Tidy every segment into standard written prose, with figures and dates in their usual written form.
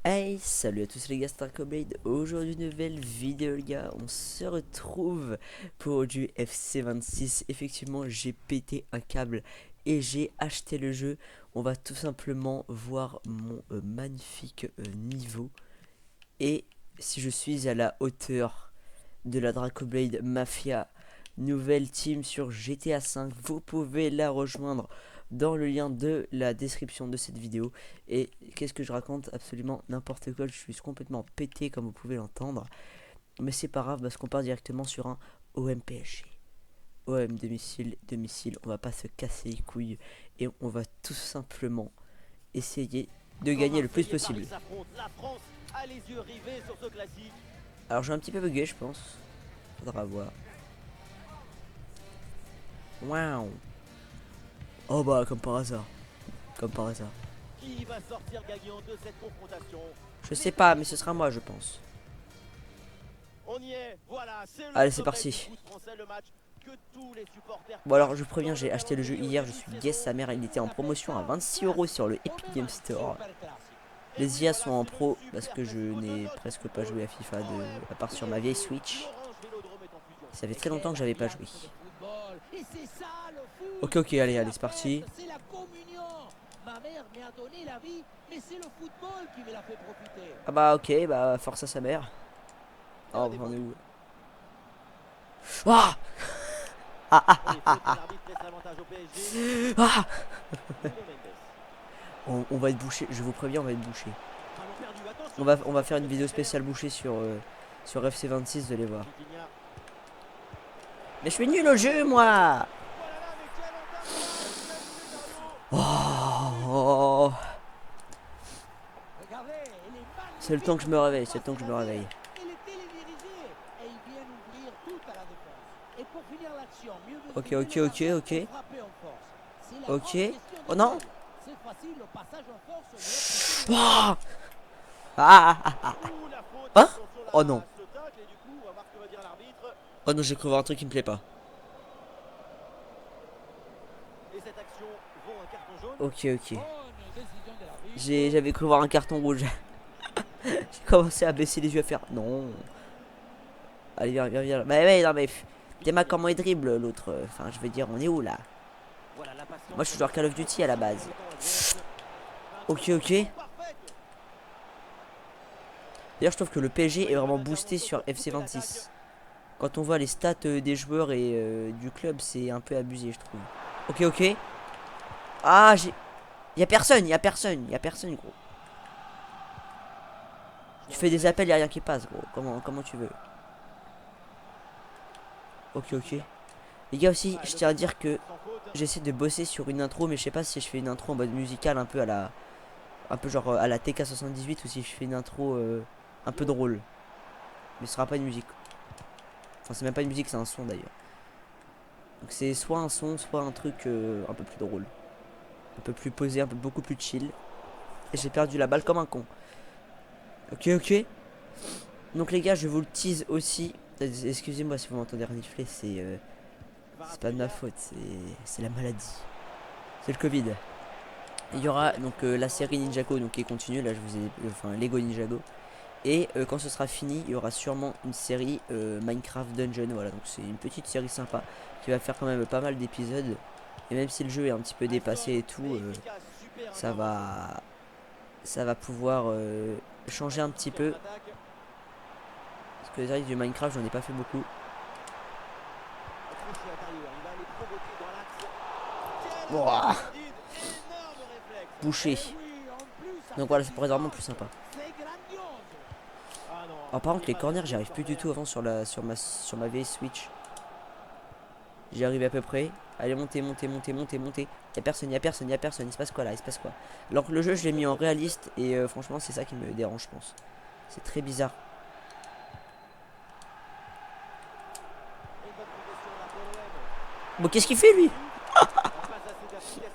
Hey, salut à tous les gars, c'est Blade. Aujourd'hui, nouvelle vidéo, les gars. On se retrouve pour du FC26. Effectivement, j'ai pété un câble et j'ai acheté le jeu. On va tout simplement voir mon magnifique niveau et si je suis à la hauteur de la Dracoblade Mafia. Nouvelle team sur GTA 5. Vous pouvez la rejoindre dans le lien de la description de cette vidéo. Et qu'est-ce que je raconte? Absolument n'importe quoi. Je suis complètement pété comme vous pouvez l'entendre. Mais c'est pas grave parce qu'on part directement sur un OM-PSG. OM domicile, domicile. On va pas se casser les couilles. Et on va tout simplement essayer de gagner le plus possible. Alors je vais un petit peu bugger, je pense. Faudra voir. Waouh. Oh bah comme par hasard. Comme par hasard. Qui va sortir gagnant de cette confrontation? Je sais pas, mais ce sera moi je pense. On y est, voilà, c'est le Allez c'est sommet du parti. foot français, le match que tous les supporters. Bon alors je préviens, j'ai acheté le jeu hier, je suis guess sa mère, il était en promotion à 26 € sur le Epic Game Store. Les IA sont en pro parce que je n'ai presque pas joué à FIFA à part sur ma vieille Switch. Ça fait très longtemps que j'avais pas joué. Ok ok allez allez c'est parti. Ah bah ok bah force à sa mère. Oh on est où? Ah ah on va être bouché, je vous préviens on va être bouché. On va faire une vidéo spéciale bouchée sur FC26, vous allez voir. Mais je suis nul au jeu moi. Oh. C'est le temps que je me réveille, c'est le temps que je me réveille. Ok, ok, ok, ok. Ok. Oh non. Oh ah, ah, ah, ah. Hein. Oh non. Oh non, j'ai cru voir un truc qui me plaît pas. Ok, ok. J'avais cru voir un carton rouge. J'ai commencé à baisser les yeux à faire. Non. Allez, viens, viens, viens. Bah ouais, non mais. T'es comment il dribble l'autre. Enfin, je veux dire, on est où là? Moi, je suis joueur Call of Duty à la base. Ok, ok. D'ailleurs, je trouve que le PSG est vraiment boosté sur FC26. Quand on voit les stats des joueurs et du club, c'est un peu abusé, je trouve. Ok, ok. Ah, j'ai. Y'a personne, y'a personne, y'a personne, gros. Tu fais des appels, y'a rien qui passe, gros. Comment tu veux? Ok, ok. Les gars, aussi, je tiens à dire que j'essaie de bosser sur une intro, mais je sais pas si je fais une intro en mode musical, un peu à la. Un peu genre à la TK78 ou si je fais une intro un peu drôle. Mais ce sera pas une musique. Enfin, c'est même pas une musique, c'est un son d'ailleurs. Donc c'est soit un son, soit un truc un peu plus drôle. Un peu plus posé, un peu beaucoup plus chill. Et j'ai perdu la balle comme un con. Ok, ok. Donc les gars, je vous le tease aussi. Excusez-moi si vous m'entendez renifler, c'est pas de ma faute, c'est la maladie. C'est le Covid. Il y aura donc la série Ninjago donc qui continue. Là, je vous ai. Enfin, Lego Ninjago. Et quand ce sera fini, il y aura sûrement une série Minecraft Dungeon. Voilà, donc c'est une petite série sympa qui va faire quand même pas mal d'épisodes. Et même si le jeu est un petit peu dépassé et tout, ça va pouvoir changer un petit peu. Parce que les séries du Minecraft, j'en ai pas fait beaucoup. Ouah. Bouché. Donc voilà, ça pourrait être vraiment plus sympa. Alors par contre les corners j'y arrive plus du tout avant sur ma vieille Switch. J'y arrive à peu près. Allez montez, montez, montez, montez, montez. Y'a personne, y'a personne, y'a personne. Il se passe quoi là? Il se passe quoi? Alors que le jeu je l'ai mis en réaliste et franchement c'est ça qui me dérange je pense. C'est très bizarre. Bon qu'est-ce qu'il fait lui?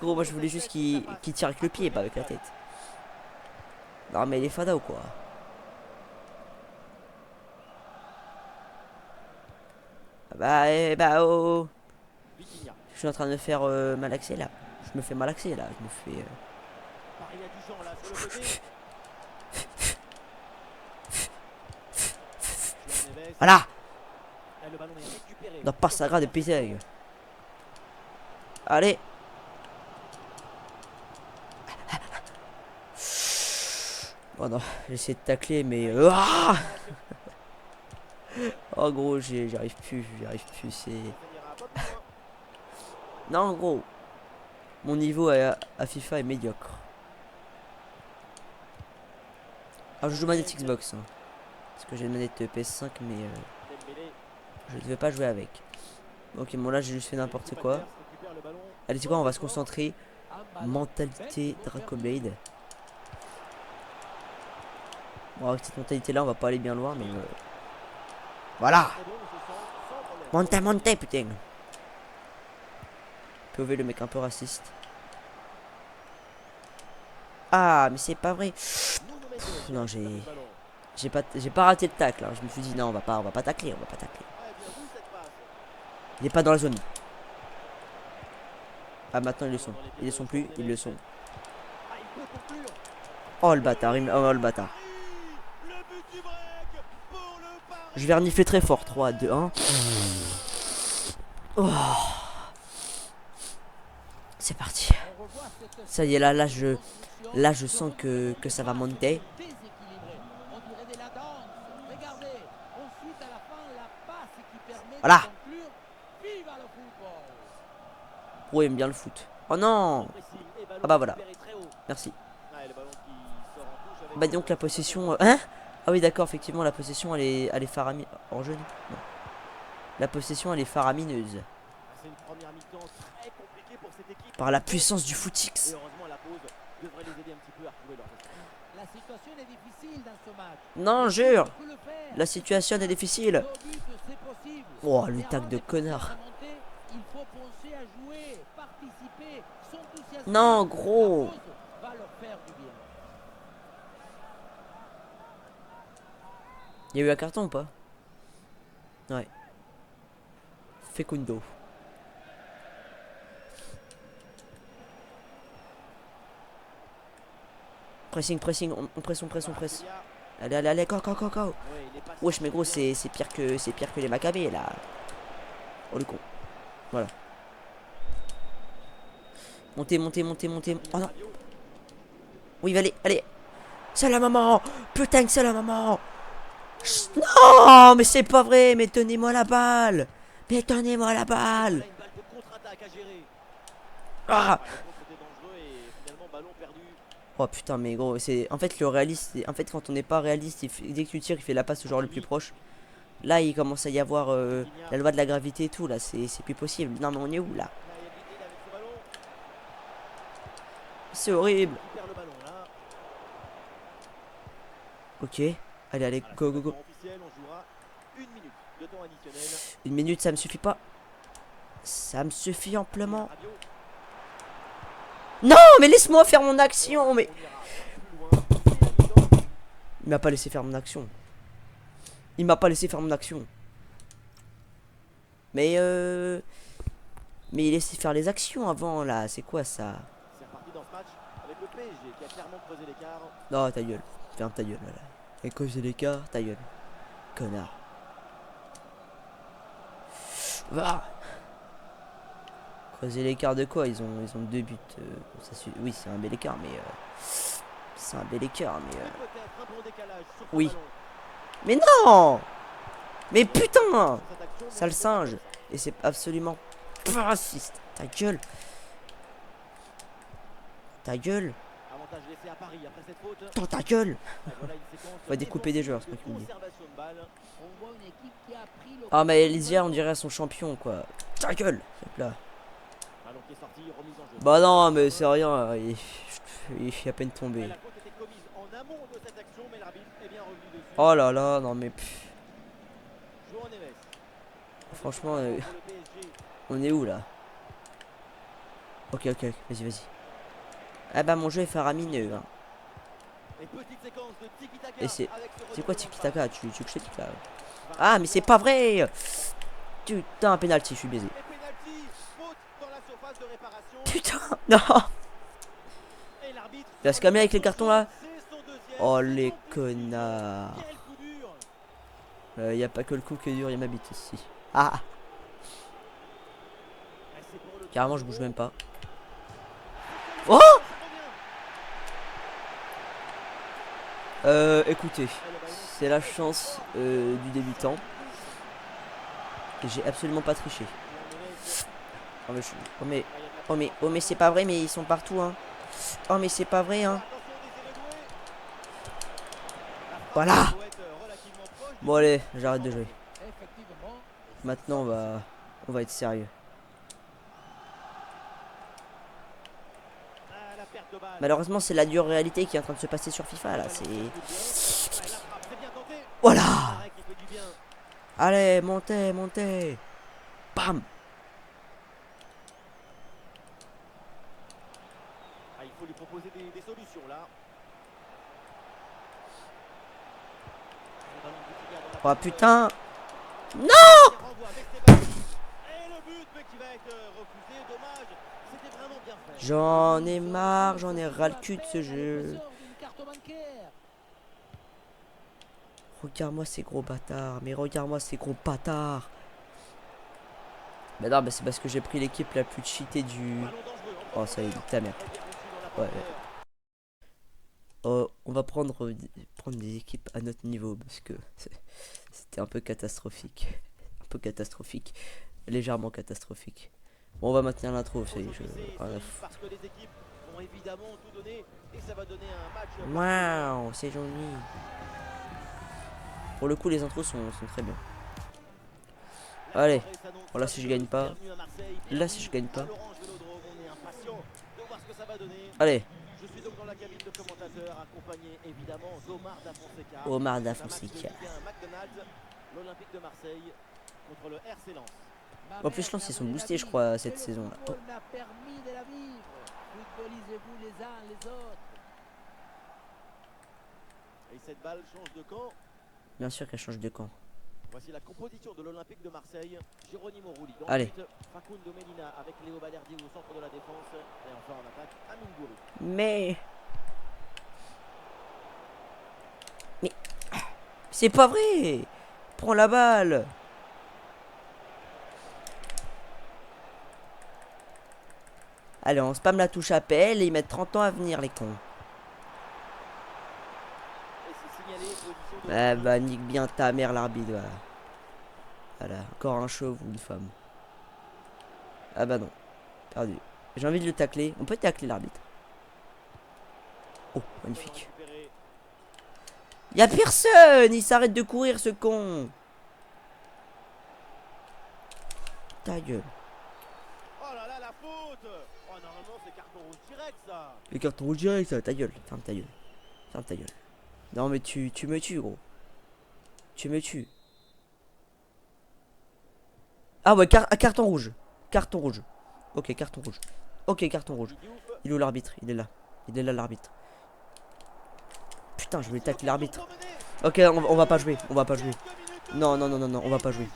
Gros moi je voulais juste qu'il tire avec le pied et pas avec la tête. Non mais il est fada ou quoi? Bah oh. Je suis en train de me faire malaxer là. Je me fais malaxer là. Je me fais. Voilà. Et le ballon est récupéré. Non, pas ça grave de péter. Allez. Oh non, j'ai essayé de tacler, mais... Ah oh gros, j'y arrive plus, c'est... Ça n'ira pas plus loin. Non, gros. Mon niveau à FIFA est médiocre. Alors, je joue manette Xbox. Hein, parce que j'ai une manette PS5, mais Dembélé. je ne vais pas jouer avec. Ok, bon là, j'ai juste fait n'importe quoi. Récupère le ballon. Allez, c'est quoi, on va se concentrer. Mentalité Dracoblade. Bon, avec cette mentalité-là, on va pas aller bien loin, mais... Voilà. Très bon, il se sent sans problème. Monte, putain. POV, le mec un peu raciste. Ah, mais c'est pas vrai. Nuno Mendes Non, récupère le ballon. j'ai pas raté le tacle. Hein. Je me suis dit non, on va pas tacler, Ouais, bien vu cette passe. Il est pas dans la zone. Ah, maintenant ils le sont. Ils le sont plus, ils le sont. Ah, il peut conclure. Oh le bâtard, oh le bâtard. Le but du break pour le Paris. Je vais renifler très fort. 3, 2, 1. Oh. C'est parti. Ça y est, là je sens que ça va monter. Voilà. Oh, il aime bien le foot. Oh non. Ah bah voilà. Merci. Bah donc la possession... Hein? Ah oui d'accord, effectivement la possession elle est faramineuse. En jeu, non. La possession elle est faramineuse. C'est une première mi-temps très compliquée pour cette équipe. Par la puissance du Et footix. heureusement la pause devrait les aider un petit peu à retrouver leur rythme. La situation est difficile dans ce match. Non, jure. On peut le faire. La situation est difficile. Au but, c'est possible. Oh, le Mais tac avant de de connard. remonter, il faut penser à jouer, participer, s'enthousiasmer. Non, La gros. pause va leur faire du bien. Il y a eu un carton ou pas? Ouais. Fecundo. Pressing, on presse. Allez, go. Wesh, mais gros, c'est pire que les Maccabées là. Oh le con. Voilà. Montez. Oh non. Oui, allez. C'est la maman. Putain que c'est la maman. Non, mais c'est pas vrai. Mais tenez-moi la balle. Une balle de contre-attaque à gérer. Ah. C'était dangereux et finalement ballon perdu. Oh putain, mais gros, c'est en fait le réaliste. En fait, quand on n'est pas réaliste, dès que tu tires, il fait la passe au joueur le plus proche. Là, il commence à y avoir la loi de la gravité et tout. Là, c'est plus possible. Non, mais on est où là? Naïveté avec ce ballon. C'est horrible. Il perd le ballon là. Ok. Allez, go. Officiel, on jouera 1 minute de temps additionnel. 1 minute, ça me suffit pas. Ça me suffit amplement. Rabiot. Non, mais laisse-moi faire mon action. Mais On ira plus loin. C'est la mi-temps. il m'a pas laissé faire mon action. Mais il laissait faire les actions avant là. C'est quoi ça? C'est reparti dans ce match avec le PSG qui a clairement creusé l'écart. Non, ta gueule. Ferme ta gueule là. Et cause de l'écart, ta gueule. Connard. Va. Creuser l'écart de quoi? Ils ont 2 buts. Oui, c'est un bel écart, mais c'est un bel écart, mais Peut-être un bon décalage sur ce oui. ballon. mais non. Mais putain, Cette action, mais sale singe. Et c'est absolument pas raciste. Ta gueule. avantage laissé à Paris après cette faute. Dans ta gueule. Et voilà une séquence On va découper des joueurs, c'est de moi qui me dis. conservation de balle. On voit une équipe qui a pris le Ah, mais Elysia, on dirait son champion, quoi. Ta gueule. Hop là. Ballon qui est sorti, remise en jeu. Bah non, mais c'est rien. Il est à peine tombé. La faute était commise en amont de cette action, mais l'arbitre est bien revenu dessus. Oh là là, non mais João Neves. franchement, Pour le PSG. on est où là? Ok, vas-y. Ah bah mon jeu est faramineux. Hein. Et petite séquence de tiki-taka Et c'est avec ce quoi retour Tiki en Taka? Tu veux que je te dise là? Ah mais c'est pas vrai. Putain, un penalty, je suis baisé. Et penalty, faute dans la surface de réparation. Putain, non. Et l'arbitre. Il va se calmer avec les cartons là. C'est son deuxième. Oh C'est les son plus connards. Quel coup dur. Y a pas que le coup qui est dur, il m'habite aussi. Ah, carrément, je bouge même pas. Oh, écoutez, c'est la chance du débutant. Et j'ai absolument pas triché. Oh mais, oh mais c'est pas vrai, mais ils sont partout, hein. Oh mais c'est pas vrai, hein. Voilà. Bon allez, j'arrête de jouer. Effectivement, Maintenant on va être sérieux. Malheureusement, c'est la dure réalité qui est en train de se passer sur FIFA là, c'est voilà. Allez, montez, montez. Bam. Ah, il faut lui proposer des solutions là. Oh putain. Et le but mais qui va être refusé, dommage. C'était vraiment bien fait. J'en ai marre, j'en ai ras le cul de ce jeu. Regarde-moi ces gros bâtards, mais regarde-moi ces gros bâtards. Bah non, bah c'est parce que j'ai pris l'équipe la plus cheatée du... Oh ça y est, ta mère. Ouais. Oh, on va prendre des équipes à notre niveau parce que c'était un peu catastrophique. Un peu catastrophique. Légèrement catastrophique. Bon, on va maintenir l'intro, ça y est, je... rien à foutre. Parce que les équipes vont évidemment tout donner et ça va donner un match. Waouh, c'est joli. Pour le coup, les intros sont très bien. Allez, voilà si je gagne pas. Là si je gagne pas. Allez. Je suis donc dans la cabine de commentateurs, accompagné évidemment d'Omar Da Fonseca. Omar Da Fonseca. McDonald's, l'Olympique de Marseille contre le RC Lens. En plus, Lens ils sont boostés, je crois, cette saison là. Oh. Footballisez-vous les uns les autres. Et cette balle change de camp. Bien sûr qu'elle change de camp. Voici la composition de l'Olympique de Marseille. Geronimo Rulli. Allez. Facundo Medina avec Léo Balerdi au centre de la défense. Et enfin en attaque, Amine Gouiri. Mais c'est pas vrai. Prends la balle. Allez, on spam la touche appel et ils mettent 30 ans à venir, les cons. Et c'est signalé, position de Ah bah, nique bien ta mère, l'arbitre, voilà. Voilà, encore un chauve ou une femme. Ah bah non, perdu. J'ai envie de le tacler. On peut tacler l'arbitre. Oh, magnifique. Y'a personne. Il s'arrête de courir, ce con. Ta gueule. Oh là là, la faute. Oh normalement c'est carton rouge direct ça. Le carton rouge direct, ça. Ta gueule. Ferme ta gueule. Ferme ta gueule. Non mais tu me tues, gros. Tu me tues. Ah ouais, carton rouge. Carton rouge. Ok, carton rouge. Ok, carton rouge. Il est où l'arbitre? Il est là. Il est là, l'arbitre. Putain, je voulais tacler l'arbitre. Ok, on va pas jouer. On va pas jouer. Non, non, non, non, non, on va pas jouer.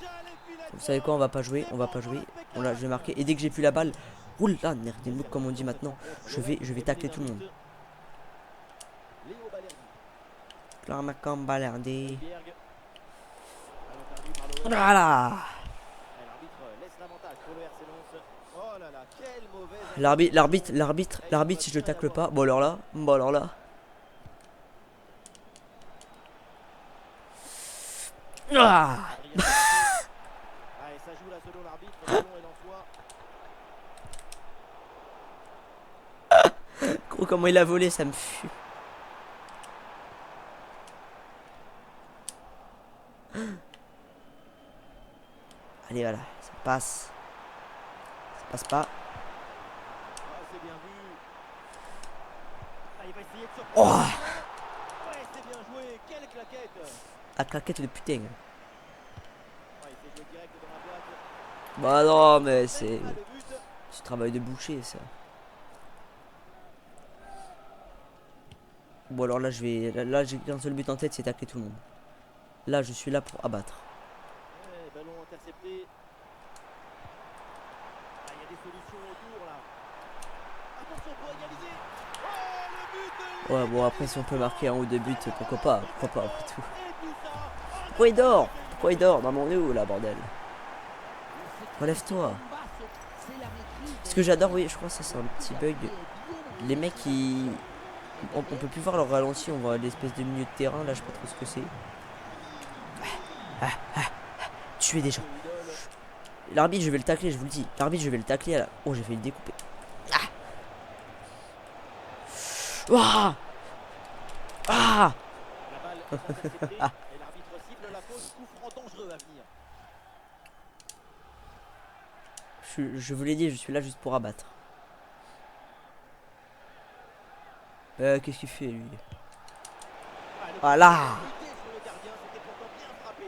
Vous savez quoi? On va pas jouer. On va pas jouer. On l'a, je vais marquer. Et dès que j'ai plus la balle. Oula, merde, comme on dit maintenant. Je vais tacler tout le monde. Clairement balardé. Voilà. L'arbitre, si je le tacle pas. Bon alors là. Bon alors là. Ah. Gros, comment il a volé, ça me fume. Allez, voilà, ça passe. Ça passe pas. Oh. Ah, claquette de putain. Bah non, mais c'est du travail de boucher, ça. Bon alors là je vais. Là j'ai qu'un seul but en tête, c'est tacler tout le monde. Là je suis là pour abattre. Ballon intercepté. Ah, il y a des solutions autour là. Attention pour égaliser. Oh, le but. Ouais bon après si on peut marquer un ou deux buts, pourquoi pas après tout. Pourquoi il dort? Pourquoi il dort? Non mais on est où là, bordel? Relève-toi. Ce que j'adore, oui, je crois que ça c'est un petit bug. Les mecs qui... On peut plus voir leur ralenti, on voit l'espèce de milieu de terrain, là je sais pas trop ce que c'est. Tuer des gens. L'arbitre je vais le tacler, je vous le dis. L'arbitre je vais le tacler à la... Oh j'ai failli le découper. Ouah. Ah. La balle est interceptée et l'arbitre cible la faute. Coup franc dangereux à venir. Je vous l'ai dit, je suis là juste pour abattre. Qu'est-ce qu'il fait lui? Voilà. Buté sur le gardien, c'était pourtant bien frappé.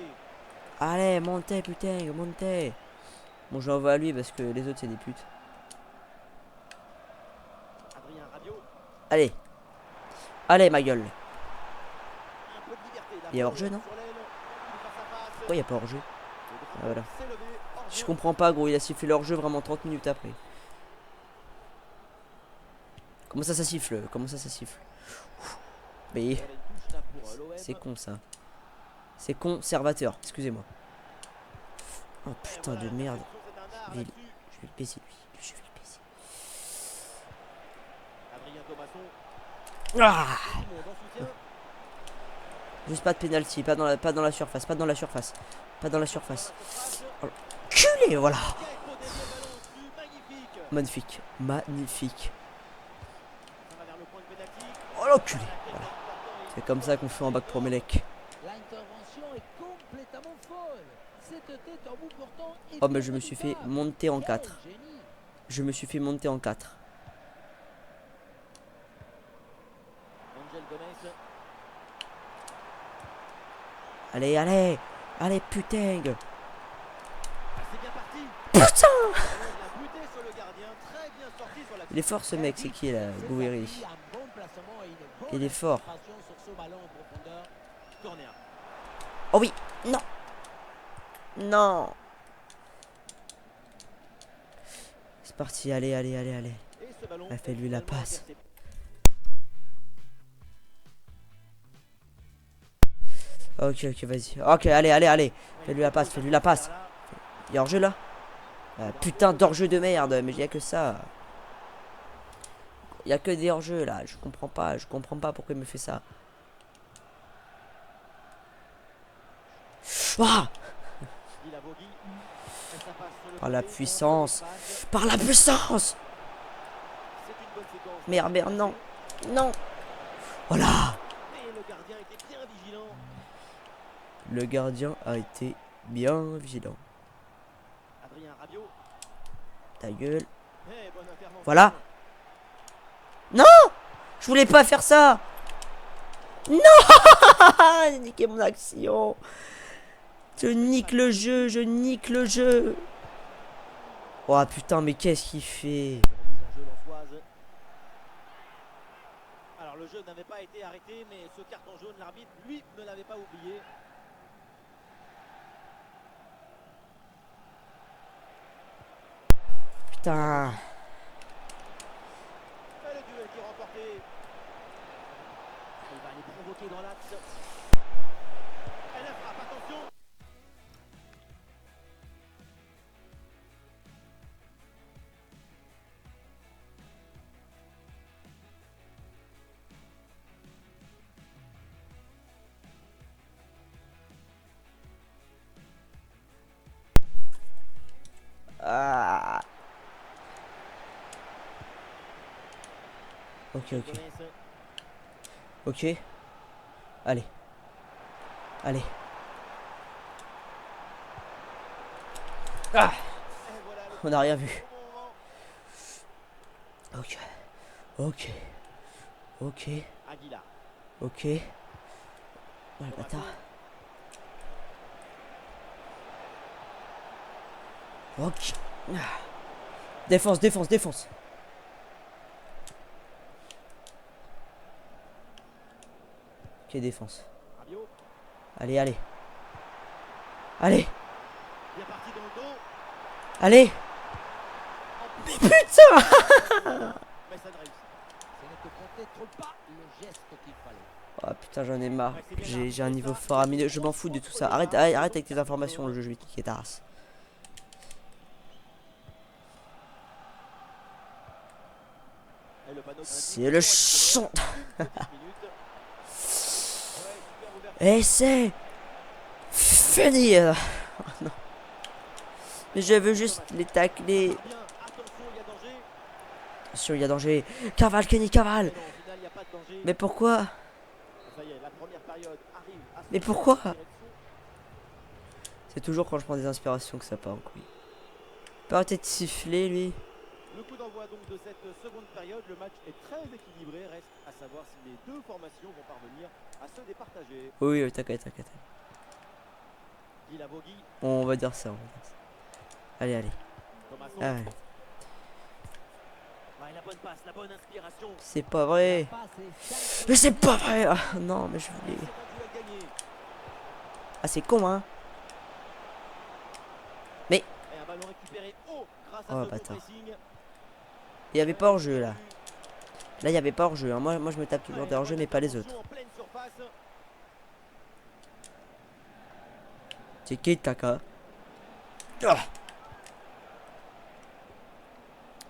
Allez, montez putain, montez. Bon je l'envoie à lui parce que les autres c'est des putes. Adrien Rabiot, Allez. Allez ma gueule. un peu de liberté. Il y a hors-jeu non? Sur l'aile, face à face. Pourquoi il n'y a pas hors-jeu? Le Ah, voilà. drapeau s'est levé, hors-jeu. Je comprends pas gros, il a sifflé leur-jeu vraiment 30 minutes après. Comment ça siffle? Comment ça siffle? Mais Il y a une touche là pour l'OM. c'est con ça. C'est conservateur, excusez-moi. Oh putain de merde. C'est un art Je vais là-dessus. le baiser lui. Je vais le baiser. Adrien Thomasson, Ah, tout le monde en soutien. juste pas de penalty, pas dans la surface, pas dans la surface. Pas dans la surface. Oh, culé, voilà. Magnifique. Magnifique. Magnifique. Ça va vers le point de pénalty. Oh l'enculé. Voilà. C'est comme ça qu'on fait en bac pro Melec. L'intervention est complètement folle. Cette tête en bout pourtant est Oh mais je me suis fait redoutable. monter en Quel 4. génie. Je me suis fait monter en 4. Angel Gomez. Allez, allez. Allez putain. Ah, c'est bien parti. Putain. Il a buté sur le gardien. Très bien sorti sur la. Il est fort ce mec, c'est qui là? Gouiri. C'est un bon placement et une bonne Il est fort. infiltration sur ce ballon en profondeur. Corner. Oh oui. Non. Non. C'est parti, allez, allez, allez, allez. Et ce ballon Ah, fais-lui la est finalement passe. intercepté. Ok, ok, vas-y. Ok, allez, allez, allez. Fais-lui la passe, fais-lui la passe. Il y a hors-jeu là? Ah, putain d'hors-jeu de merde, mais il y a que ça. Il y a que des hors-jeux là, je comprends pas pourquoi il me fait ça. Ah, Il a Vogui. Et ça passe sur le par la côté. puissance. Passe. Par la puissance. C'est une bonne séquence. Merde, merde, non. Non. Voilà. Et le gardien était bien vigilant. Le gardien a été bien vigilant. Adrien Rabiot. Ta gueule. Eh, bonne intervention. Voilà. Non. Je voulais pas faire ça. Non. J'ai niqué mon action. Je nique le jeu, je nique le jeu. Oh putain, mais qu'est-ce qu'il fait? Remise en jeu lensoise. Alors le jeu n'avait pas été arrêté, mais ce carton jaune, l'arbitre, lui, ne l'avait pas oublié. Putain. Et le duel qui est remporté. Il va les provoquer dans l'axe. Et la frappe, attention. Ah. Ok, ok. Gomez. Ok. Allez. Allez. Ah. Et voilà le On n'a rien vu. bon moment. Ok. Ok. Ok. Aguilar. Ok. Oh le bâtard. Ok. Ah. Défense, défense, défense. Ok, défense. Rabiot. Allez, allez. Allez. Bien parti dans le dos. Allez. En plus, Putain. mais ça ne réussit. Ce n'était peut-être pas le geste qu'il fallait. Oh putain, j'en ai marre. J'ai un niveau faramineux. Je m'en fous de tout ça. Arrête avec tes informations, le jeu, je vais te niquer ta race. Et le panneau C'est le champ. minute. Et c'est fini. Oh non. Mais je veux juste les tacler. Bien, attention, il y a danger. Attention, il y a danger. Cavale, Kenny, cavale. Mais non, au final, il n'y a pas de danger. Mais pourquoi? Ça y est, la première période arrive à son Mais terme. pourquoi? Direction. C'est toujours quand je prends des inspirations que ça part en couille. Peut-être siffler, lui. Le coup d'envoi donc de cette seconde période, le match est très équilibré, reste à savoir si les deux formations vont parvenir à se départager. Oui, oui, t'inquiète. Guy Lavogui, On va dire ça. Allez, allez. Thomasson. Allez. Ouais, la bonne passe, la bonne inspiration. C'est pas vrai. Passe est simple. Mais c'est pas vrai. Ah, non, mais je voulais. C'est un duel gagné. Ah, c'est con, hein. Et un ballon récupéré haut grâce à Oh, ce bâtard. bon pressing. Il y avait pas hors-jeu, là. Là, il y avait pas hors-jeu. Hein. Moi, je me tape toujours des hors-jeu, mais pas les autres. En pleine surface. C'est qui, Taka? Ah.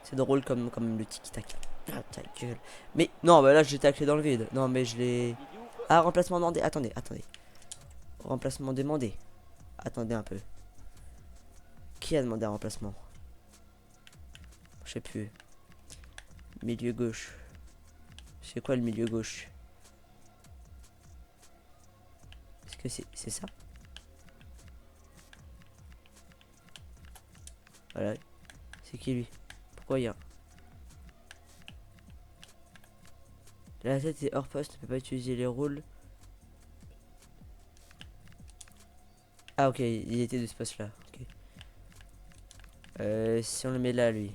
C'est drôle comme le tiki-taka. Ah, ta gueule. Mais non, bah là, j'ai taclé dans le vide. Non, mais je l'ai. Diouf. Ah, remplacement demandé. Attendez. Remplacement demandé. Attendez un peu. Qui a demandé un remplacement? Je sais plus. Milieu gauche. C'est quoi le milieu gauche? Est-ce que c'est ça? Voilà. C'est qui lui? Pourquoi il y a... La tête est hors poste, ne peut pas utiliser les rôles. Ah ok, il était de ce poste là. Ok. Si on le met là, lui.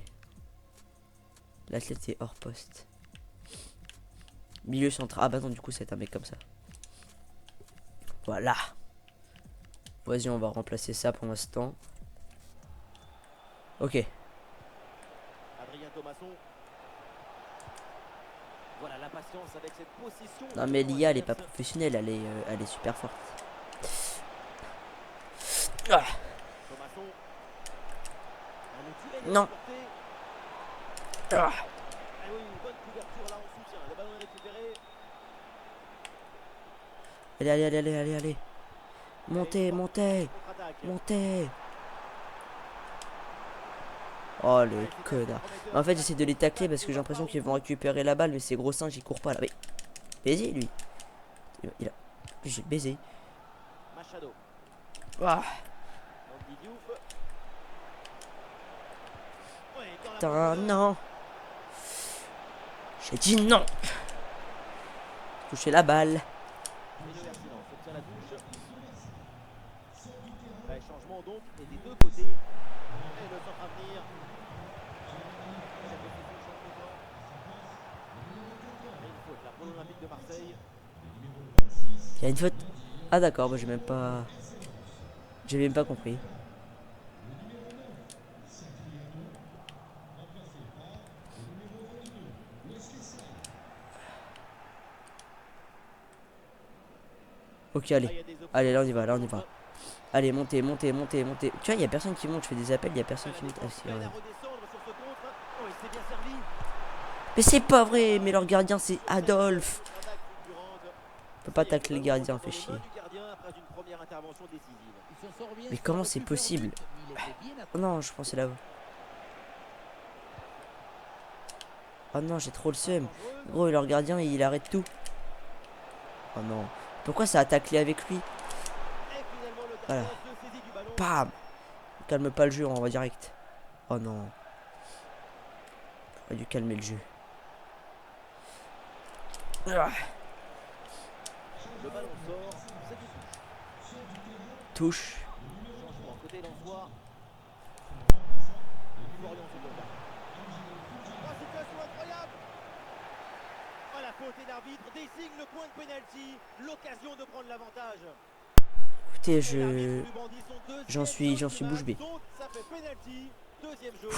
L'athlète est hors poste. Milieu central. Ah bah non, du coup, c'est un mec comme ça. Voilà. Vas-y, on va remplacer ça pour l'instant. Ok. Adrien Thomasson. Voilà la patience avec cette position. Non mais l'IA, elle est pas professionnelle, elle est super forte. Ah, Thomasson. Le duel est non. remporté. Ah. Ah oui, une bonne couverture là en soutien. Le ballon est récupéré. Allez. Montez. Contre-attaque. Oh le connard. En fait, j'essaie de les tacler parce que j'ai l'impression qu'ils vont récupérer la balle, mais ces gros singes ils courent pas là. Mais baiser lui. Il a. J'ai baisé. Machado. Ah, Andy Diouf. Ouais, dans la putain, profondeur. non. J'ai dit non. Toucher la balle. Mino Versino obtient la touche. Là, changement donc et des deux côtés. Et le centre à venir. Et une faute là pour l'Olympique de Marseille. Il y a une faute. Ah d'accord, moi j'ai même pas. J'ai même pas compris. Ok, Là, allez. il y a des options. Allez, là on y va. Allez, montez. Tu vois, il y a personne qui monte, je fais des appels, il y a personne qui monte. Ah, si, Peine ouais. à redescendre sur ce contre. Oh, il s'est bien servi. Mais c'est pas vrai, mais leur gardien c'est Adolphe. Contre-attaque fulgurante. On peut pas tacler le gardien, fait Dans le chier. main du gardien après une première intervention décisive. Il s'en sort bien Mais sur comment le c'est plus possible? but, il était bien Oh non, je pensais là-haut. Oh non, j'ai trop le seum. Gros, leur gardien il arrête tout. Oh non. Pourquoi ça a taclé avec lui? Et finalement le Voilà. gardien se saisit du ballon. Bam. Calme pas le jeu, on va direct. Oh non. J'aurais dû calmer le jeu. Ah. Le ballon sort, c'est du touche. Touche. Changement côté l'envoi. Florian Seconda. Oh, situation incroyable. Oh, la faute et l'arbitre désigne le point de pénalty. L'occasion de prendre l'avantage. Écoutez, Et l'arbitre lui brandit son j'en deuxième suis faute du bouche bée. match. Donc, ça fait pénalty. Deuxième jeu.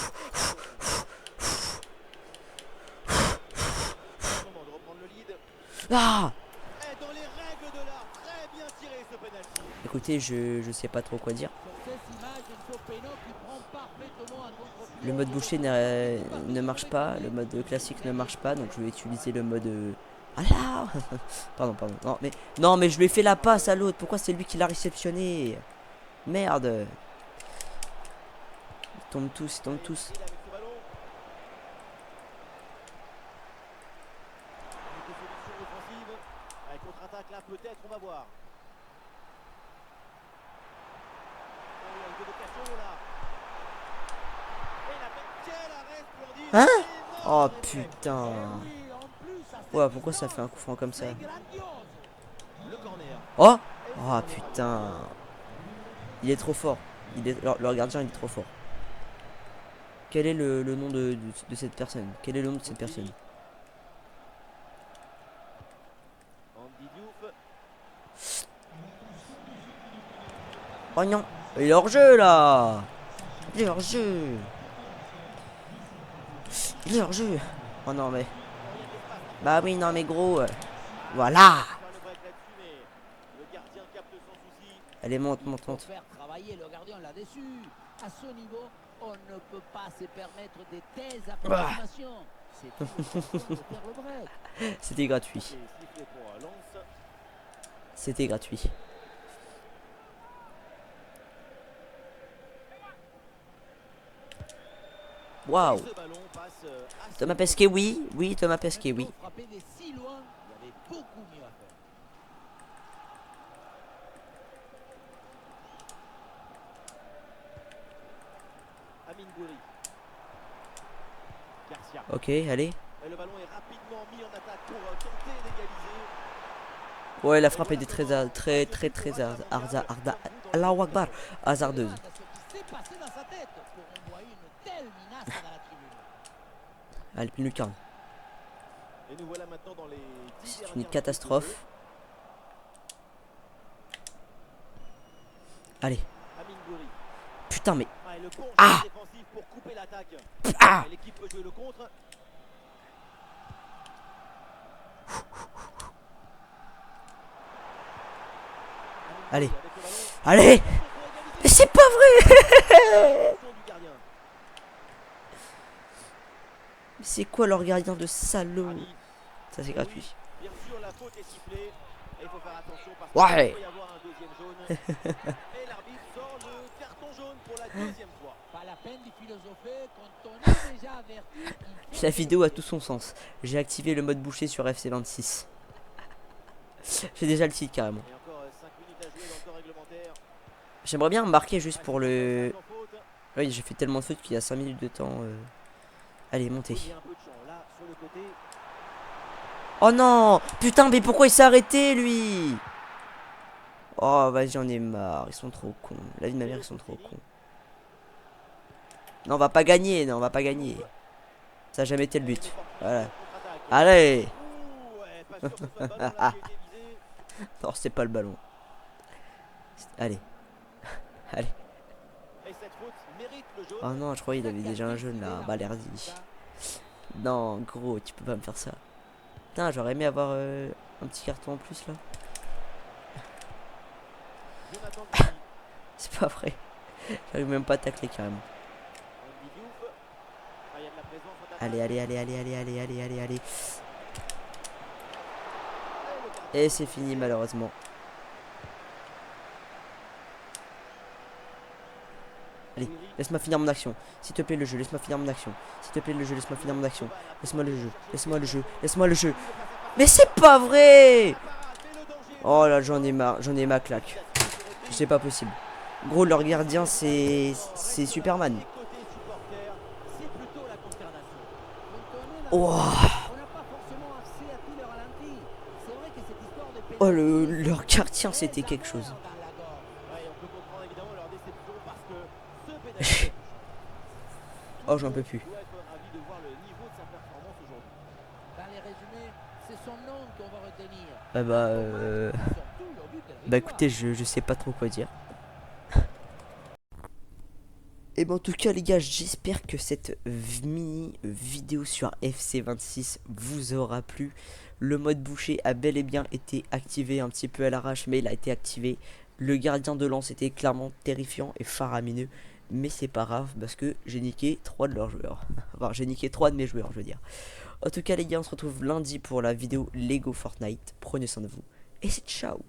C'est le moment de reprendre le lead. Ah. Et dans ce penalty. Écoutez, je sais pas trop quoi dire. Sur ces images, Enzo Peno qui prend parfaitement un contre-pied. Le mode boucher ne marche pas, le mode classique ne marche pas, donc je vais utiliser le mode... Ah là pardon. Non mais je lui ai fait la passe à l'autre, pourquoi c'est lui qui l'a réceptionné? Merde. Ils tombent tous. Il avec ce ballon. Avec des solutions offensives. Avec contre-attaque là, peut-être, on va voir. Oh, il y a une évocation là. Et la quel arrêt splendide. Hein? Énorme Oh réflexe. putain. Oui, en plus, à cette Ouais, pourquoi ça distance, fait un coup franc comme ça? c'est grandiose. Le corner. Oh. Et Oh c'est putain. Il est trop fort. Leur gardien il est trop fort. Quel est le nom de cette personne? Quel est le nom de cette personne? Andy Diouf. Oh non. Il est hors jeu là. Il est hors jeu. Il est hors jeu. Oh non mais. Bah oui non mais gros. Voilà. Faire le break là-dessus, mais le gardien capte sans souci. Allez monte. Il faut faire travailler le gardien là-dessus. À ce niveau, on ne peut pas se permettre de telles approximations. C'est une façon de faire le break. C'était gratuit. Et sifflet pour Lens. C'était gratuit. Waouh. Ce ballon passe assez Thomas Pesquet, oui. Oui, Thomas Pesquet, oui. Frapper de si loin, il y avait beaucoup mieux à faire. Amine Gouiri. Garcia. Ok, allez. Et le ballon est rapidement mis en attaque pour tenter d'égaliser. Ouais, la frappe était très Allahu Akbar. Hasardeuse. De ce qui s'est passé dans sa tête pour envoyer une telle menace dans la tribune. Allez, plus lucarne. Et nous voilà maintenant dans les 10 C'est dernières une minutes catastrophe. de jeu. Allez. Amine Gouiri. Putain, mais. Et le contre Ah défensif pour couper l'attaque. Ah Et l'équipe peut jouer le contre. Allez. Avec le ballon. Allez. Mais c'est pas vrai. Attention du gardien. Mais c'est quoi leur gardien de salaud? Rami. Ça, c'est Et gratuit. oui, bien sûr, la faute est sifflée. Et il faut faire attention parce Ouais. qu'il peut y avoir un deuxième jaune. Et l'arbitre sort le carton jaune pour la deuxième fois. Pas la peine de philosopher quand on est déjà averti. il faut La vidéo a tout son sens. J'ai activé le mode boucher sur FC26. J'ai déjà le titre carrément. Et encore 5 minutes à jouer dans le temps réglementaire. J'aimerais bien marquer juste pour le... Sans faute. Oui, j'ai fait tellement de fautes qu'il y a 5 minutes de temps. Allez, montez. Il y a un peu de champ là sur le côté. Oh non. Putain, mais pourquoi il s'est arrêté, lui? Oh, vas-y, j'en ai marre. Ils sont trop cons. La vie de ma mère, ils sont trop cons. Non, on va pas gagner. Non, on va pas gagner. Ça a jamais été le but. Voilà. Allez. Ouh, ouais, pas sûr que ce soit le ballon là qui a été visé. Non, c'est pas le ballon. Allez. Allez. Et cette faute mérite le jaune. Oh non, je croyais qu'il avait déjà un jaune là. Balerdi. Non, gros, tu peux pas me faire ça. Putain, j'aurais aimé avoir un petit carton en plus là. Jonathan Gouiri. C'est pas vrai. J'arrive même pas à tacler carrément. Andy Diouf. Ah, il y a de la présence en attaque. Allez. Et c'est fini malheureusement. Allez, laisse-moi finir mon action. S'il te plaît le jeu, laisse-moi finir mon action. S'il te plaît le jeu, laisse-moi finir mon action. Laisse-moi le jeu. Mais c'est pas vrai. Oh là, j'en ai marre ma claque. C'est pas possible. Gros, leur gardien c'est Superman. Oh, On n'a pas forcément accès à tous les ralentis. C'est vrai que cette histoire de oh leur gardien c'était quelque chose. On peut comprendre évidemment leur déception parce que ce pénalty Oh, j'en peux plus. doit être ravi de voir le niveau de sa performance aujourd'hui. Dans les résumés, c'est son nom qu'on va retenir. Bah, Surtout au but de la bah victoire. écoutez, je sais pas trop quoi dire. Et ben en tout cas les gars, j'espère que cette mini vidéo sur FC26 vous aura plu. Le mode boucher a bel et bien été activé un petit peu à l'arrache, mais il a été activé. Le gardien de lance était clairement terrifiant et faramineux. Mais c'est pas grave parce que j'ai niqué 3 de leurs joueurs. Enfin, j'ai niqué 3 de mes joueurs, je veux dire. En tout cas, les gars, on se retrouve lundi pour la vidéo Lego Fortnite. Prenez soin de vous et c'est ciao.